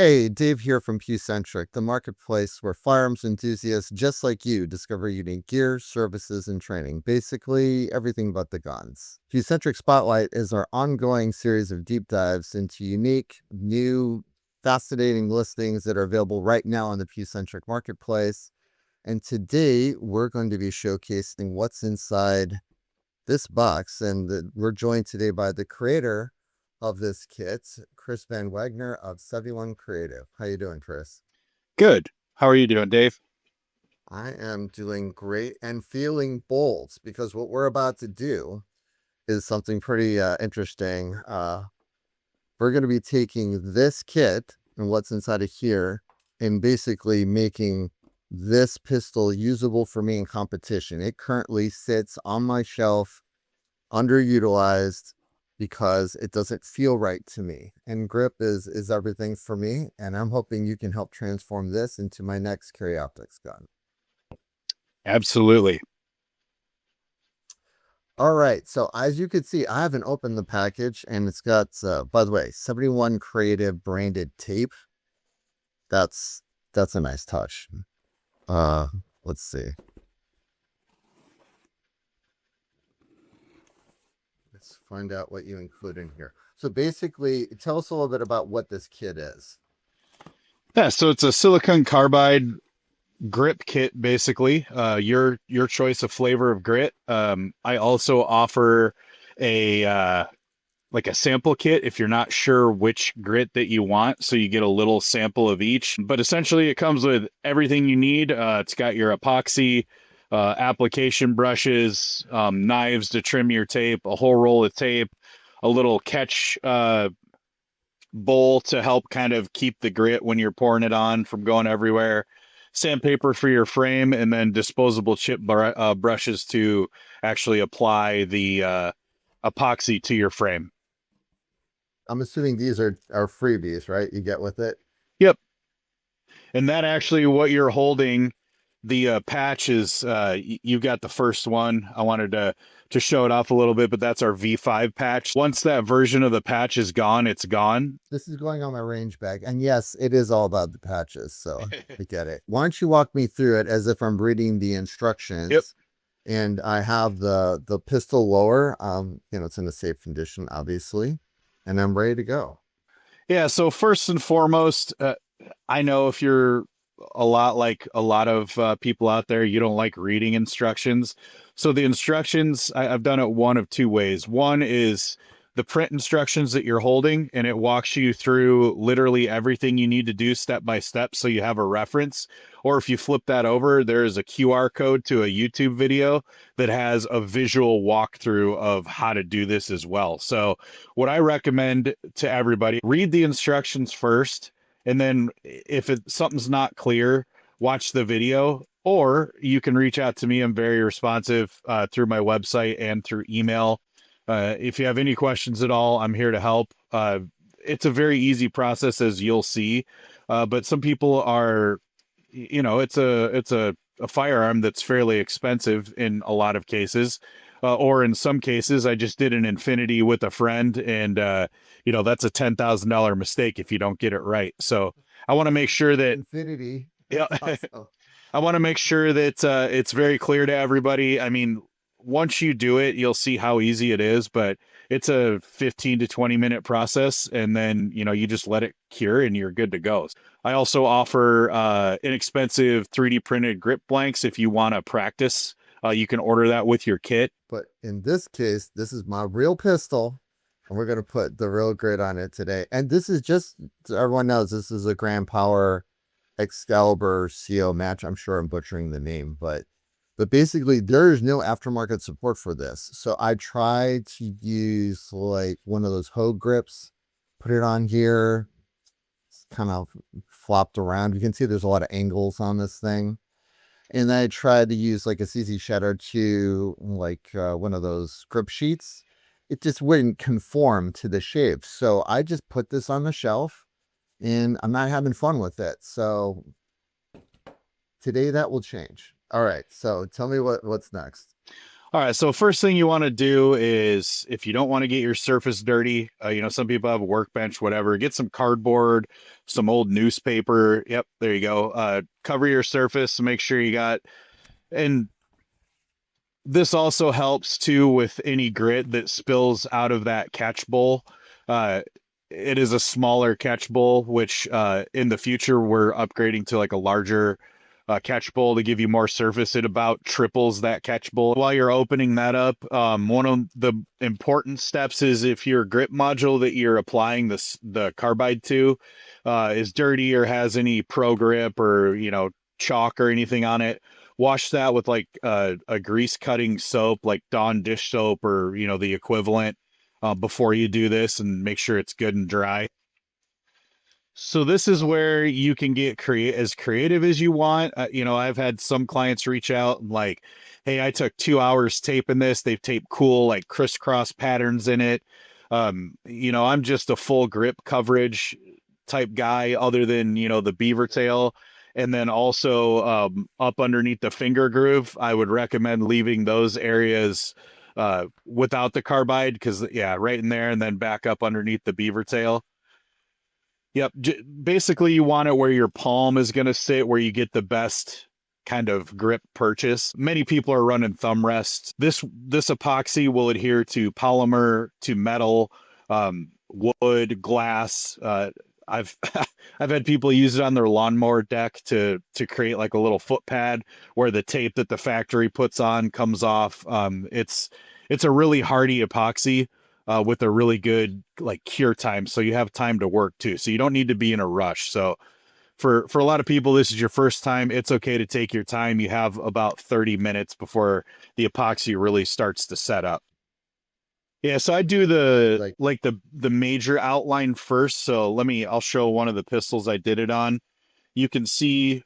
Hey, Dave here from Pewcentric, the marketplace where firearms enthusiasts just like you discover unique gear, services, and training. Basically, everything but the guns. Pewcentric Spotlight is our ongoing series of deep dives into unique, new, fascinating listings that are available right now on the Pewcentric marketplace. And today, we're going to be showcasing what's inside this box. And we're joined today by the creator of this kit, Chris Van Wagner of 71 Creative. How you doing, Chris? Good. How are you doing, Dave? I am doing great and feeling bold because what we're about to do is something pretty interesting. We're going to be taking this kit and what's inside of here and basically making this pistol usable for me in competition. It currently sits on my shelf underutilized because it doesn't feel right to me. And grip is everything for me. And I'm hoping you can help transform this into my next carry optics gun. Absolutely. All right. So as you can see, I haven't opened the package and it's got, by the way, 71 Creative branded tape. That's that's a nice touch. Uh, let's see. Let's find out what you include in here. So basically, tell us a little bit about what this kit is. Yeah, so it's a silicon carbide grip kit, basically. Your choice of flavor of grit. I also offer a like a sample kit if you're not sure which grit that you want. So you get a little sample of each. But essentially, it comes with everything you need. It's got your epoxy, application brushes, knives to trim your tape, a whole roll of tape, a little catch bowl to help kind of keep the grit when you're pouring it on from going everywhere, sandpaper for your frame, and then disposable brushes to actually apply the epoxy to your frame. I'm assuming these are freebies, right? You get with it. Yep. And that actually, what you're holding, the patch is, you've got the first one. I wanted to show it off a little bit, but that's our V5 patch. Once that version of the patch is gone, it's gone. This is going on my range bag. And yes, it is all about the patches. So I get it. Why don't you walk me through it as if I'm reading the Yep. instructions? And I have the pistol lower. It's in a safe condition, obviously. And I'm ready to go. Yeah. So first and foremost, I know if you're a lot like a lot of people out there, you don't like reading instructions. So the instructions, I've done it one of two ways. One is the print instructions that you're holding, and it walks you through literally everything you need to do step by step so you have a reference. Or if you flip that over, there is a QR code to a YouTube video that has a visual walkthrough of how to do this as well. So what I recommend to everybody, read the instructions first, and then if something's not clear, watch the video, or you can reach out to me. I'm very responsive through my website and through email. If you have any questions at all, I'm here to help. It's a very easy process, as you'll see, but some people are, it's a firearm that's fairly expensive in a lot of cases. Or in some cases, I just did an infinity with a friend, and that's a $10,000 mistake if you don't get it right. So I want to make sure that, Infinity. yeah, That's awesome. I want to make sure that it's very clear to everybody. I mean, once you do it, you'll see how easy it is, but it's a 15 to 20-minute process. And then, you just let it cure and you're good to go. I also offer inexpensive 3D printed grip blanks if you want to practice. You can order that with your kit. But in this case, this is my real pistol. And we're going to put the real grit on it today. And this is just, so everyone knows, this is a Grand Power Excalibur CO match. I'm sure I'm butchering the name, but basically there is no aftermarket support for this. So I tried to use like one of those Hogue grips, put it on here, it's kind of flopped around. You can see there's a lot of angles on this thing. And then I tried to use like a CZ Shadow 2, like one of those grip sheets. It just wouldn't conform to the shape. So I just put this on the shelf and I'm not having fun with it. So today that will change. All right. So tell me what's next. All right, so first thing you want to do is if you don't want to get your surface dirty, some people have a workbench, whatever, get some cardboard, some old newspaper. Yep, there you go. Cover your surface, make sure you got, and this also helps too with any grit that spills out of that catch bowl. Uh, it is a smaller catch bowl, which in the future we're upgrading to like a larger catch bowl to give you more surface. It about triples that catch bowl. While you're opening that up, one of the important steps is if your grip module that you're applying the carbide to is dirty or has any pro grip or chalk or anything on it, wash that with like a grease cutting soap like Dawn dish soap or the equivalent before you do this, and make sure it's good and dry. So this is where you can get as creative as you want. I've had some clients reach out and like, hey, I took 2 hours taping this. They've taped cool like crisscross patterns in it. I'm just a full grip coverage type guy other than, the beaver tail. And then also up underneath the finger groove, I would recommend leaving those areas without the carbide because, yeah, right in there and then back up underneath the beaver tail. Yep. Basically, you want it where your palm is going to sit, where you get the best kind of grip purchase. Many people are running thumb rests. This epoxy will adhere to polymer, to metal, wood, glass. I've I've had people use it on their lawnmower deck to create like a little foot pad where the tape that the factory puts on comes off. It's a really hardy epoxy with a really good like cure time, so you have time to work too. So you don't need to be in a rush. So for a lot of people, this is your first time. It's okay to take your time. You have about 30 minutes before the epoxy really starts to set up. Yeah, so I do the Like, like the major outline first. So I'll show one of the pistols I did it on. You can see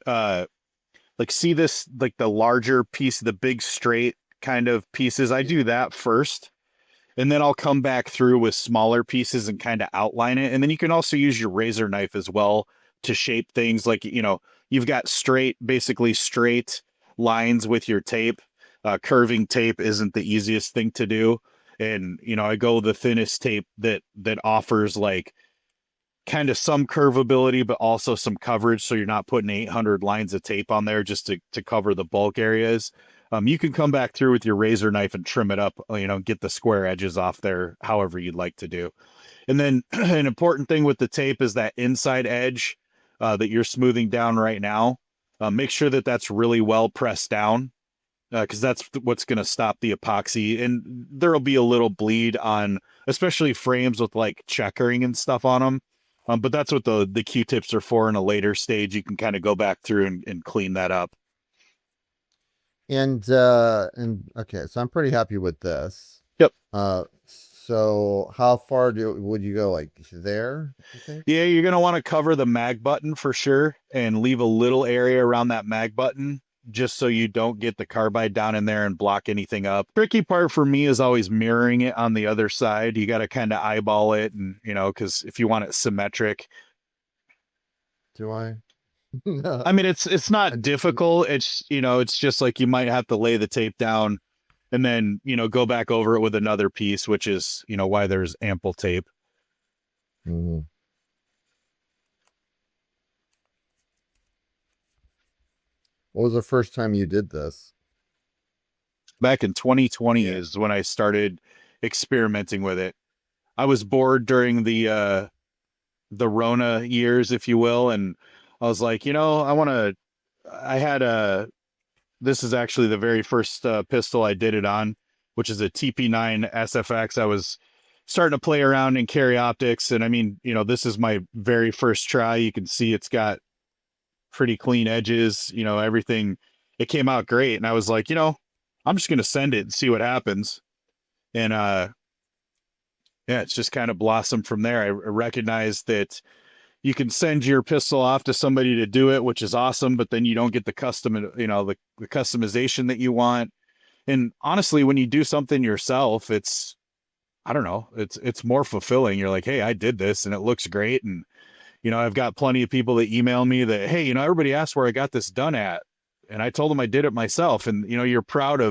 see this like the larger piece, the big straight kind of pieces. I do that first. And then I'll come back through with smaller pieces and kind of outline it. And then you can also use your razor knife as well to shape things like, you've got basically straight lines with your tape. Curving tape isn't the easiest thing to do. And, I go the thinnest tape that offers like kind of some curvability, but also some coverage. So you're not putting 800 lines of tape on there just to cover the bulk areas. You can come back through with your razor knife and trim it up, get the square edges off there, however you'd like to do. And then an important thing with the tape is that inside edge that you're smoothing down right now. Make sure that that's really well pressed down because that's what's going to stop the epoxy. And there'll be a little bleed on, especially frames with like checkering and stuff on them. But that's what the Q-tips are for in a later stage. You can kind of go back through and clean that up. and okay, so I'm pretty happy with this. Yep. So how far would you go, like there, you think? Yeah, you're going to want to cover the mag button for sure and leave a little area around that mag button just so you don't get the carbide down in there and block anything up. Tricky part for me is always mirroring it on the other side. You got to kind of eyeball it and, because if you want it symmetric. Do I? I mean, it's not difficult. It's just like you might have to lay the tape down and then, go back over it with another piece, which is, why there's ample tape. Mhm. What was the first time you did this? Back in 2020 Yeah. is when I started experimenting with it. I was bored during the Rona years, if you will, and I was like, I had a this is actually the very first pistol I did it on, which is a TP9 SFX. I was starting to play around in carry optics, and I mean, this is my very first try. You can see it's got pretty clean edges, everything. It came out great, and I was like, I'm just gonna send it and see what happens. And yeah, it's just kind of blossomed from there. I recognized that you can send your pistol off to somebody to do it, which is awesome, but then you don't get the the customization that you want. And honestly, when you do something yourself, I don't know, it's more fulfilling. You're like, hey, I did this and it looks great. And, I've got plenty of people that email me that, hey, everybody asked where I got this done at. And I told them I did it myself. And, you're proud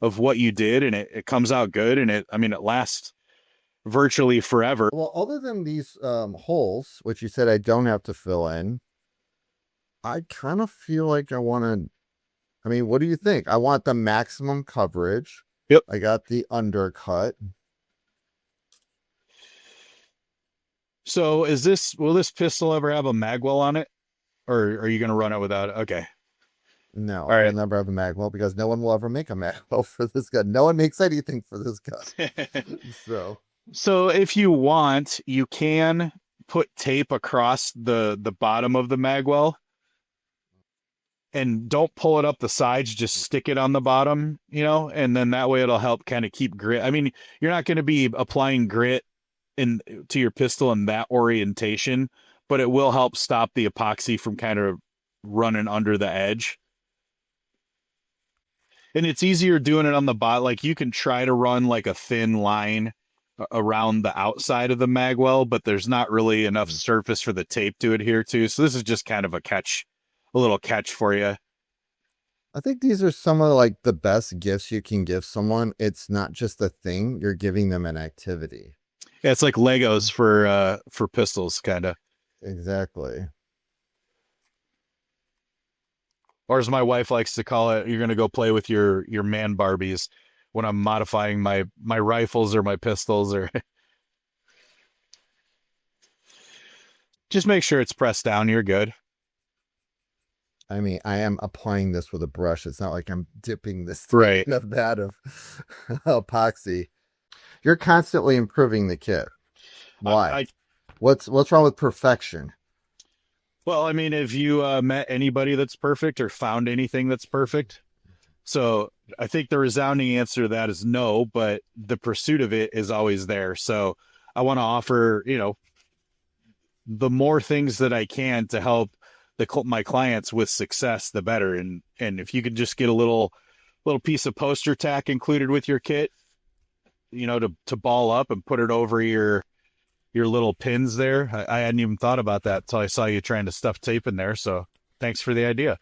of what you did, and it comes out good, and it lasts virtually forever. Well, other than these holes, which you said I don't have to fill in, I kind of feel like I want to. I mean, what do you think? I want the maximum coverage. Yep. I got the undercut. So will this pistol ever have a magwell on it, or are you going to run it without it? Okay. No, All we'll right. never have a magwell because no one will ever make a magwell for this gun. No one makes anything for this gun. So, So if you want, you can put tape across the bottom of the magwell, and don't pull it up the sides, just stick it on the bottom, and then that way it'll help kind of keep grit. I mean, you're not going to be applying grit in to your pistol in that orientation, but it will help stop the epoxy from kind of running under the edge. And it's easier doing it on the bot. Like you can try to run like a thin line around the outside of the magwell, but there's not really enough surface for the tape to adhere to. So this is just kind of a little catch for you. I think these are some of like the best gifts you can give someone. It's not just a thing, you're giving them an activity. Yeah, it's like Legos for pistols, kind of. Exactly. Or as my wife likes to call it, you're gonna go play with your man Barbies when I'm modifying my rifles or my pistols, or just make sure it's pressed down. You're good. I mean, I am applying this with a brush. It's not like I'm dipping this Right. in a vat of epoxy. You're constantly improving the kit. Why? What's wrong with perfection? Well, I mean, have you met anybody that's perfect or found anything that's perfect? So I think the resounding answer to that is no, but the pursuit of it is always there. So I want to offer, the more things that I can to help my clients with success, the better. And if you could just get a little piece of poster tack included with your kit, to ball up and put it over your little pins there. I hadn't even thought about that until I saw you trying to stuff tape in there. So thanks for the idea.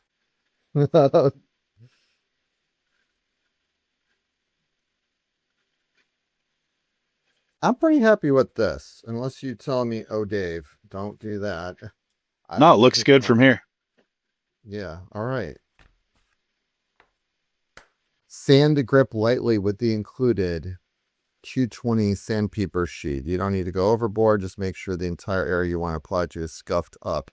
I'm pretty happy with this, unless you tell me, oh, Dave, don't do that. No, it looks think good from here. Yeah, all right. Sand grip lightly with the included Q20 sandpaper sheet. You don't need to go overboard. Just make sure the entire area you want to apply to is scuffed up.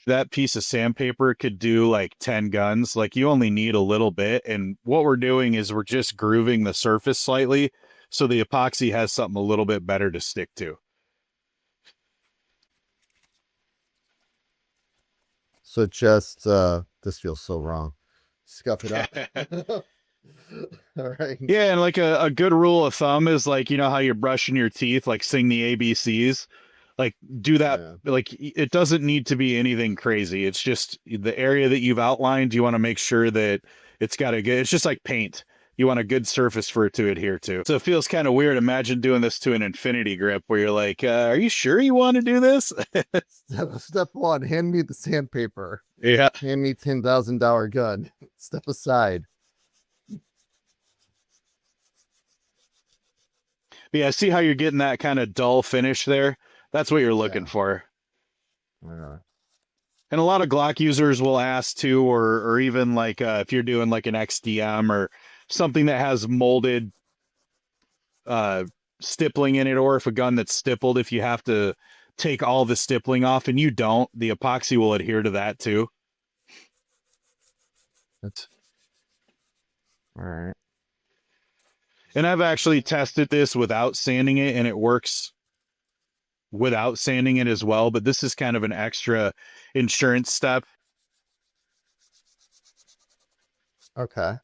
That piece of sandpaper could do like 10 guns. Like you only need a little bit. And what we're doing is we're just grooving the surface slightly so the epoxy has something a little bit better to stick to. So just this feels so wrong. Scuff it up. All right. Yeah, and like a good rule of thumb is like, how you're brushing your teeth, like sing the ABCs. Like do that. Yeah. Like it doesn't need to be anything crazy. It's just the area that you've outlined. You want to make sure that it's got a good, it's just like paint. You want a good surface for it to adhere to. So it feels kind of weird. Imagine doing this to an infinity grip where you're like, are you sure you want to do this? Step one, hand me the sandpaper. Yeah. Hand me $10,000 gun. Step aside. But yeah, see how you're getting that kind of dull finish there? That's what you're looking for. And a lot of Glock users will ask too, or even like if you're doing like an XDM or something that has molded stippling in it, or if a gun that's stippled, if you have to take all the stippling off, and you don't, the epoxy will adhere to that too. That's all right. And I've actually tested this without sanding it, and it works without sanding it as well. But this is kind of an extra insurance step. Okay.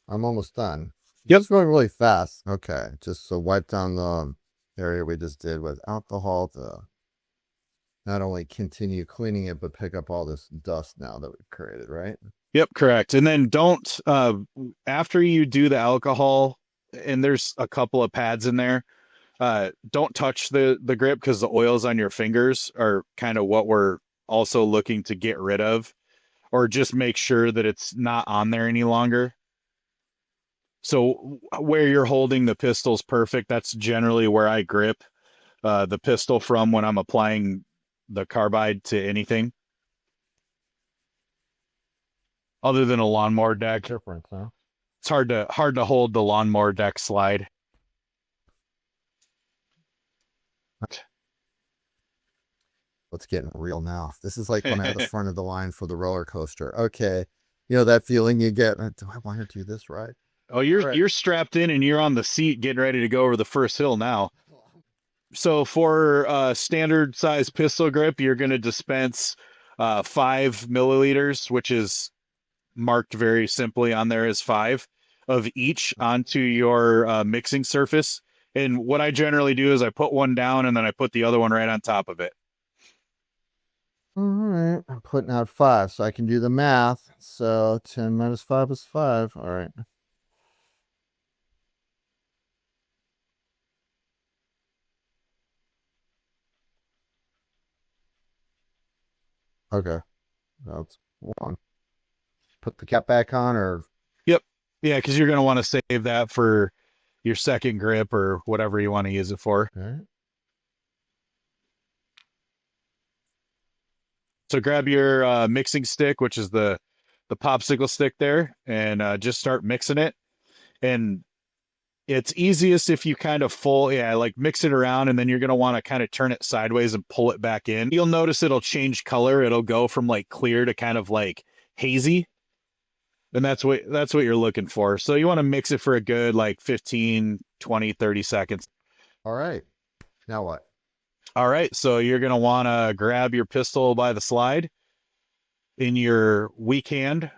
I'm almost done. Yep. It's going really fast. Okay. Just so wipe down the area we just did with alcohol to not only continue cleaning it, but pick up all this dust now that we've created, right? Yep, correct. And then don't after you do the alcohol, and there's a couple of pads in there, don't touch the grip, because the oils on your fingers are kind of what we're also looking to get rid of, or just make sure that it's not on there any longer. So where you're holding the pistol's perfect. That's generally where I grip the pistol from when I'm applying the carbide to anything other than a lawnmower deck. Difference, huh? It's hard to hold the lawnmower deck slide. Let's get real now. This is like when I had the front of the line for the roller coaster. Okay. You know that feeling you get, do I want to do this right? Oh, All right. you're strapped in and you're on the seat getting ready to go over the first hill now. So for a standard size pistol grip, you're going to dispense 5 milliliters, which is marked very simply on there as 5 of each onto your mixing surface. And what I generally do is I put one down and then I put the other one right on top of it. All right. I'm putting out 5, so I can do the math. So 10 minus 5 is 5. All right. Okay. That's 1. Put the cap back on, or Yep. Yeah, because you're going to want to save that for your second grip or whatever you want to use it for. okay. So grab your mixing stick, which is the popsicle stick there, and just start mixing it. And it's easiest if you kind of like mix it around, and then you're going to want to kind of turn it sideways and pull it back in. You'll notice it'll change color. It'll go from like clear to kind of like hazy. And that's what you're looking for. So you want to mix it for a good like 15, 20, 30 seconds. All right. Now what? All right. So you're going to want to grab your pistol by the slide in your weak hand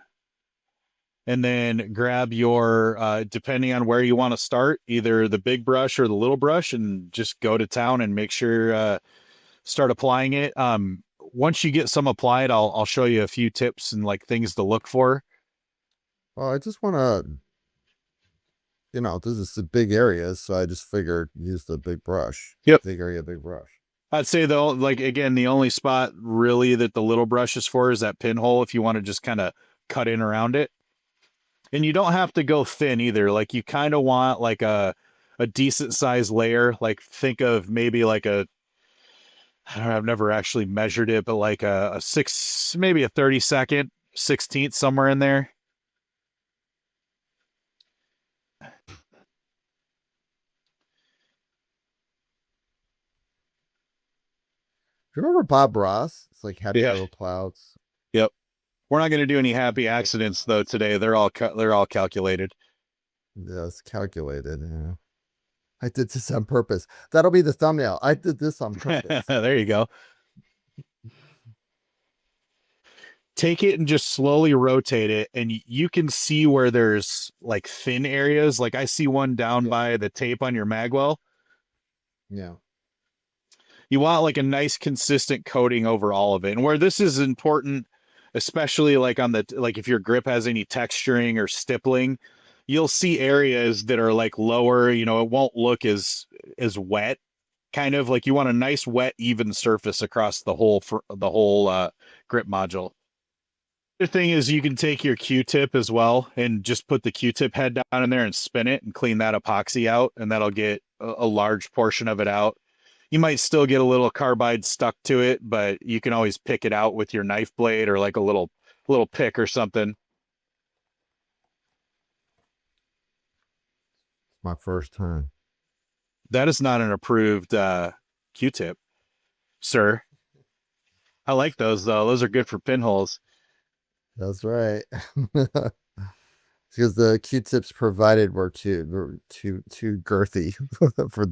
and then grab your depending on where you want to start, either the big brush or the little brush, and just go to town and make sure start applying it. Once you get some applied, I'll show you a few tips and like things to look for. Well, I just want to, this is a big area, so I just figured use the big brush. Yep. Big area, big brush. I'd say though, like again, the only spot really that the little brush is for is that pinhole if you want to just kind of cut in around it. And you don't have to go thin either. Like you kind of want like a decent size layer. Like think of maybe like I don't know, I've never actually measured it, but like a 6, maybe a 32nd, 16th, somewhere in there. Do you remember Bob Ross? It's like Happy Yeah. Little Clouds. Yep. We're not going to do any happy accidents though today. They're all calculated. Yeah, it's calculated. Yeah. I did this on purpose. That'll be the thumbnail. I did this on purpose. There you go. Take it and just slowly rotate it, and you can see where there's like thin areas. Like I see one down by the tape on your magwell. Yeah. You want like a nice consistent coating over all of it. And where this is important, especially like on the like if your grip has any texturing or stippling, you'll see areas that are like lower, it won't look as wet. Kind of like you want a nice wet even surface across the whole grip module. The thing is you can take your Q-tip as well and just put the Q-tip head down in there and spin it and clean that epoxy out, and that'll get a large portion of it out. You might still get a little carbide stuck to it, but you can always pick it out with your knife blade or like a little pick or something. My first time. That is not an approved Q-tip, sir. I like those though. Those are good for pinholes. That's right. Because the Q-tips provided were too girthy for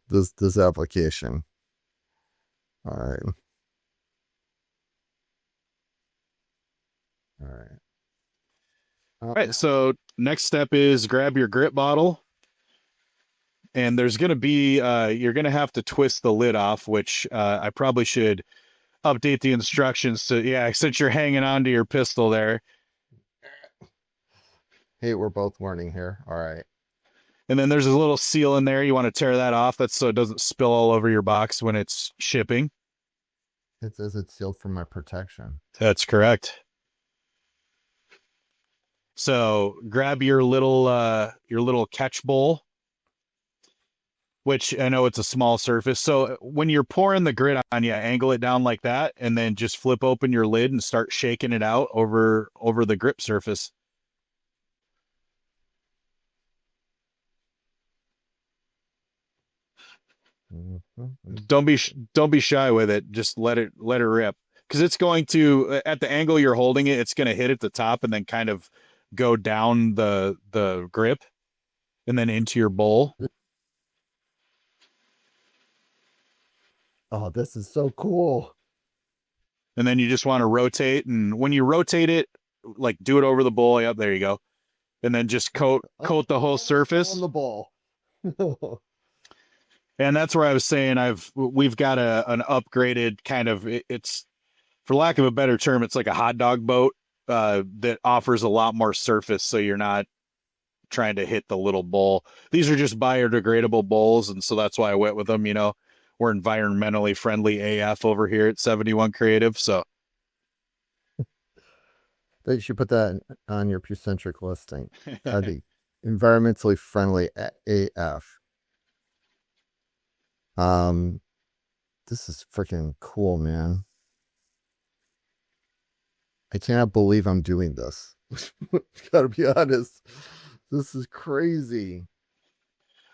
this application. All right. All right. All right, so next step is grab your grip bottle, and there's going to be you're going to have to twist the lid off, which I probably should update the instructions to, yeah, since you're hanging on to your pistol there. Hey, we're both learning here. All right. And then there's a little seal in there. You want to tear that off. That's so it doesn't spill all over your box when it's shipping. It says it's sealed for my protection. That's correct. So grab your little catch bowl, which I know it's a small surface. So when you're pouring the grit on, you angle it down like that, and then just flip open your lid and start shaking it out over the grip surface. Mhm. Don't be shy with it. Just let it rip, because it's going to, at the angle you're holding it, it's going to hit at the top and then kind of go down the grip and then into your bowl. Oh, this is so cool. And then you just want to rotate, and when you rotate it, like do it over the bowl. Yep, there you go. And then just coat the whole On surface. the ball. And that's where I was saying we've got an upgraded kind of, it's, for lack of a better term, it's like a hot dog boat that offers a lot more surface, so you're not trying to hit the little bowl. These are just biodegradable bowls, and so that's why I went with them. You know, we're environmentally friendly AF over here at 71 Creative. So That you should put that on your Pewcentric listing. The environmentally friendly AF. Um, this is freaking cool, man. I cannot believe I'm doing this. Gotta be honest. This is crazy.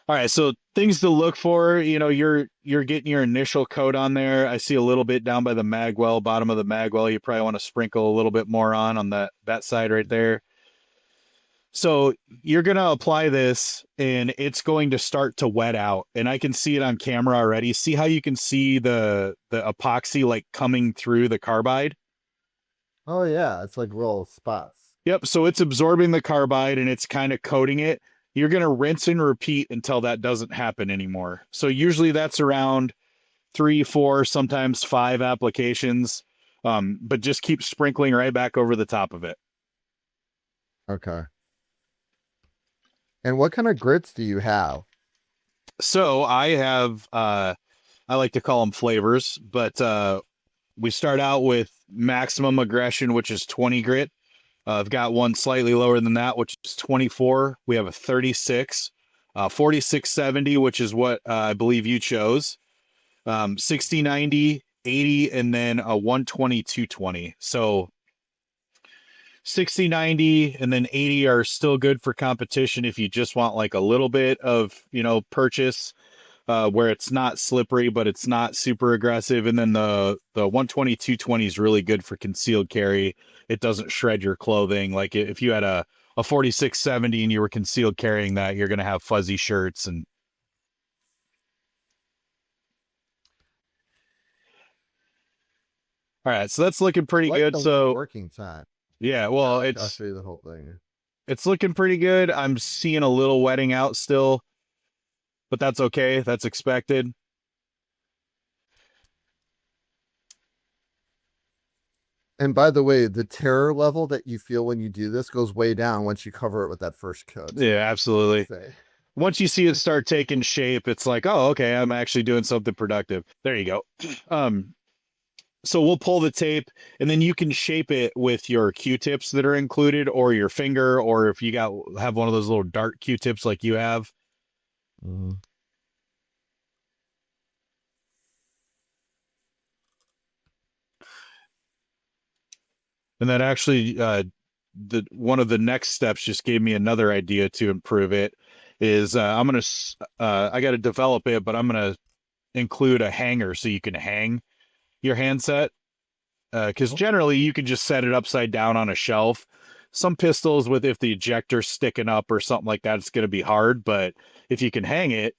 all right, so things to look for, you know, you're getting your initial coat on there. I see a little bit down by the magwell, bottom of the magwell. You probably want to sprinkle a little bit more on that side right there. So you're going to apply this and it's going to start to wet out. And I can see it on camera already. See how you can see the epoxy like coming through the carbide? Oh yeah, it's like little spots. Yep. So it's absorbing the carbide and it's kind of coating it. You're going to rinse and repeat until that doesn't happen anymore. So usually that's around 3, 4, sometimes 5 applications. But just keep sprinkling right back over the top of it. Okay. And what kind of grits do you have? So I have, I like to call them flavors, but we start out with maximum aggression, which is 20 grit. I've got one slightly lower than that, which is 24. We have a 36, 4670, which is what I believe you chose, 60, 90, 80, and then a 120, 220. So 60, 90, and then 80 are still good for competition if you just want like a little bit of, you know, purchase where it's not slippery, but it's not super aggressive. And then the 120, 220 is really good for concealed carry. It doesn't shred your clothing. Like if you had a 4670 and you were concealed carrying that, you're going to have fuzzy shirts. And all right, so that's looking pretty Like good. the So working time. yeah, well, I'll show you the whole thing. it's looking pretty good. I'm seeing a little wetting out still, but that's okay. That's expected. And by the way, the terror level that you feel when you do this goes way down once you cover it with that first coat. Yeah, absolutely. Say. Once you see it start taking shape, it's like, oh, okay, I'm actually doing something productive. There you go. Um, so we'll pull the tape and then you can shape it with your Q-tips that are included or your finger, or if you have one of those little dart Q-tips like you have. Mhm. And that actually, the one of the next steps just gave me another idea to improve it. Is I got to develop it, but I'm gonna include a hanger so you can hang your handset. Because generally you can just set it upside down on a shelf. Some pistols with, if the ejector's sticking up or something like that, it's going to be hard. But if you can hang it,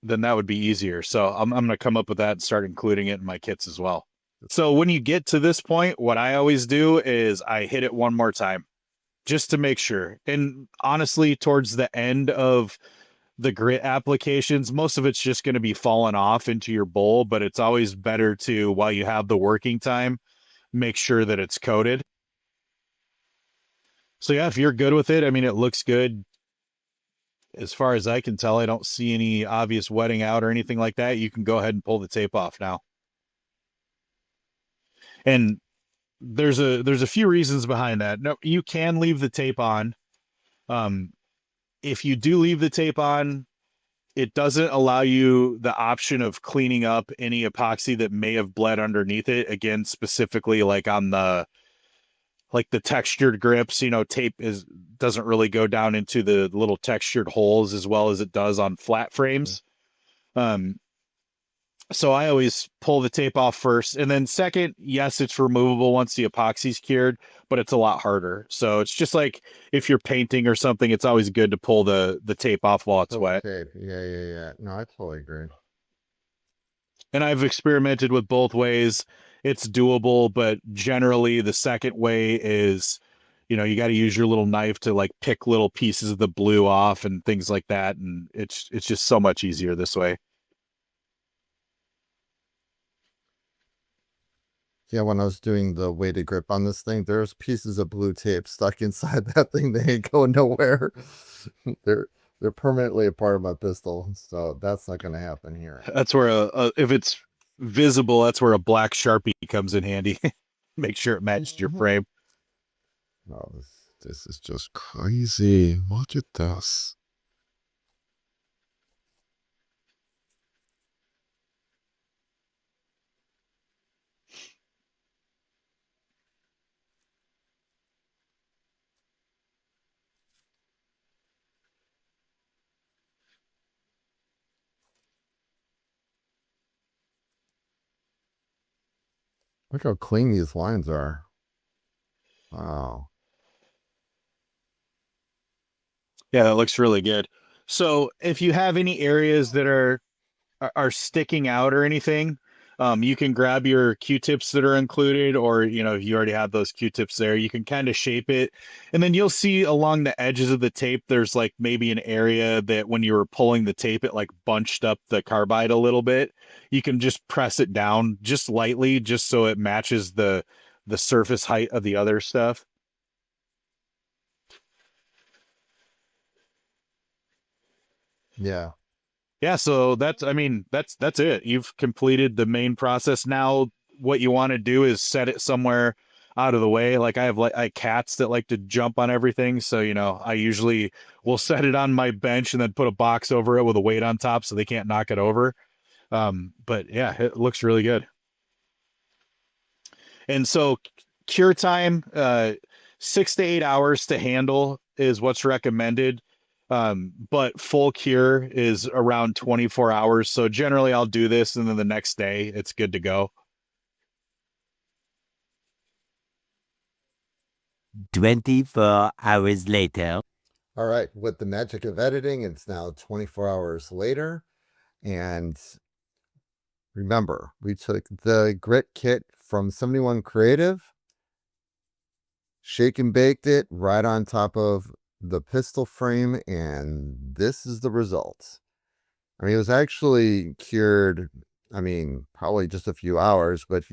then that would be easier. So I'm going to come up with that and start including it in my kits as well. So when you get to this point, what I always do is I hit it one more time just to make sure. And honestly, towards the end of the grit applications, most of it's just going to be falling off into your bowl, but it's always better to, while you have the working time, make sure that it's coated. So yeah, if you're good with it, I mean, it looks good. As far as I can tell, I don't see any obvious wetting out or anything like that. You can go ahead and pull the tape off now. And there's a few reasons behind that. No, you can leave the tape on. Um, if you do leave the tape on, it doesn't allow you the option of cleaning up any epoxy that may have bled underneath it. Again, specifically like on the textured grips, tape is doesn't really go down into the little textured holes as well as it does on flat frames. Um, so I always pull the tape off first, and then second, yes, it's removable once the epoxy's cured, but it's a lot harder. So it's just like if you're painting or something, it's always good to pull the tape off while it's Pull the wet. tape. Yeah, yeah, yeah. No, I totally agree. And I've experimented with both ways. It's doable, but generally the second way is, you got to use your little knife to like pick little pieces of the blue off and things like that, and it's just so much easier this way. Yeah, when I was doing the weighted grip on this thing, there's pieces of blue tape stuck inside that thing. They ain't going nowhere. they're they're permanently a part of my pistol, so that's not going to happen here. That's where if it's visible, that's where a black Sharpie comes in handy. Make sure it matches your frame. Oh, this is just crazy. Look at this. Look how clean these lines are. Wow. Yeah, that looks really good. So if you have any areas that are sticking out or anything, you can grab your Q-tips that are included, or if you already have those Q-tips there, you can kind of shape it, and then you'll see along the edges of the tape, there's like maybe an area that when you were pulling the tape, it like bunched up the carbide a little bit. You can just press it down just lightly, just so it matches the surface height of the other stuff. Yeah. Yeah, so that's it. You've completed the main process. Now what you want to do is set it somewhere out of the way. Like I have cats that like to jump on everything, so I usually will set it on my bench and then put a box over it with a weight on top so they can't knock it over. But yeah, it looks really good. And so cure time, 6 to 8 hours to handle is what's recommended. But full cure is around 24 hours. So generally I'll do this and then the next day it's good to go. 24 hours later. All right. With the magic of editing, it's now 24 hours later. And remember, we took the grit kit from 71 Creative, shake and baked it right on top of the pistol frame, and this is the result. I mean, it was actually cured, probably just a few hours, but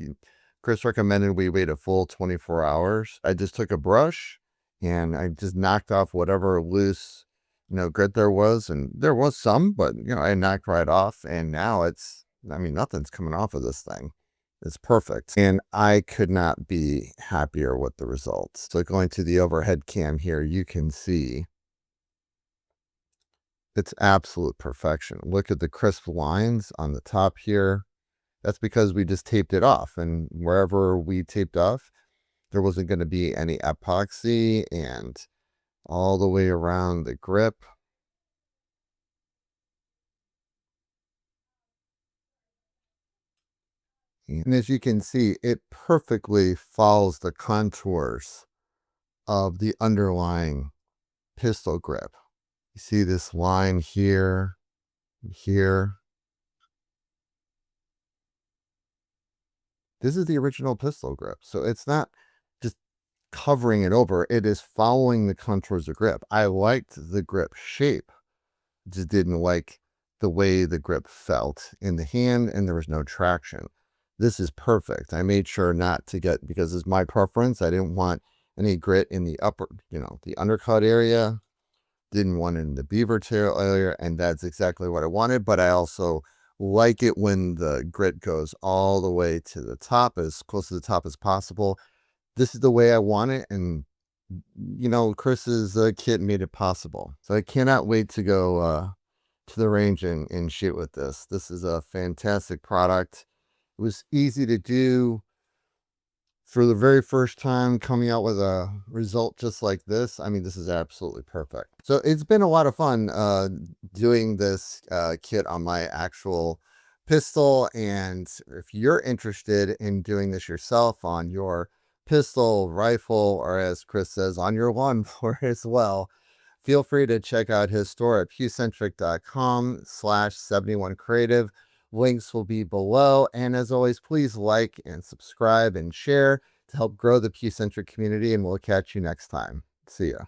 Chris recommended we wait a full 24 hours. I just took a brush and I just knocked off whatever loose, grit there was. And there was some, but, I knocked right off. And now nothing's coming off of this thing. It's perfect. And I could not be happier with the results. So going to the overhead cam here, you can see it's absolute perfection. Look at the crisp lines on the top here. That's because we just taped it off, and wherever we taped off, there wasn't going to be any epoxy, and all the way around the grip. And as you can see, it perfectly follows the contours of the underlying pistol grip. You see this line here, here. This is the original pistol grip. So it's not just covering it over. It is following the contours of grip. I liked the grip shape. Just didn't like the way the grip felt in the hand, and there was no traction. This is perfect. I made sure not to get, because it's my preference, I didn't want any grit in the upper, the undercut area. Didn't want it in the beaver tail area, and that's exactly what I wanted. But I also like it when the grit goes all the way to the top, as close to the top as possible. this is the way I want it. And, Chris's kit made it possible. So I cannot wait to go to the range and shoot with this. This is a fantastic product. It was easy to do. For the very first time coming out with a result just like this, I mean, this is absolutely perfect. So it's been a lot of fun doing this kit on my actual pistol. And if you're interested in doing this yourself on your pistol, rifle, or as Chris says, on your lawnmower as well, feel free to check out his store at pewcentric.com/71creative. Links will be below. And as always, please like and subscribe and share to help grow the Pewcentric community. And we'll catch you next time. See ya.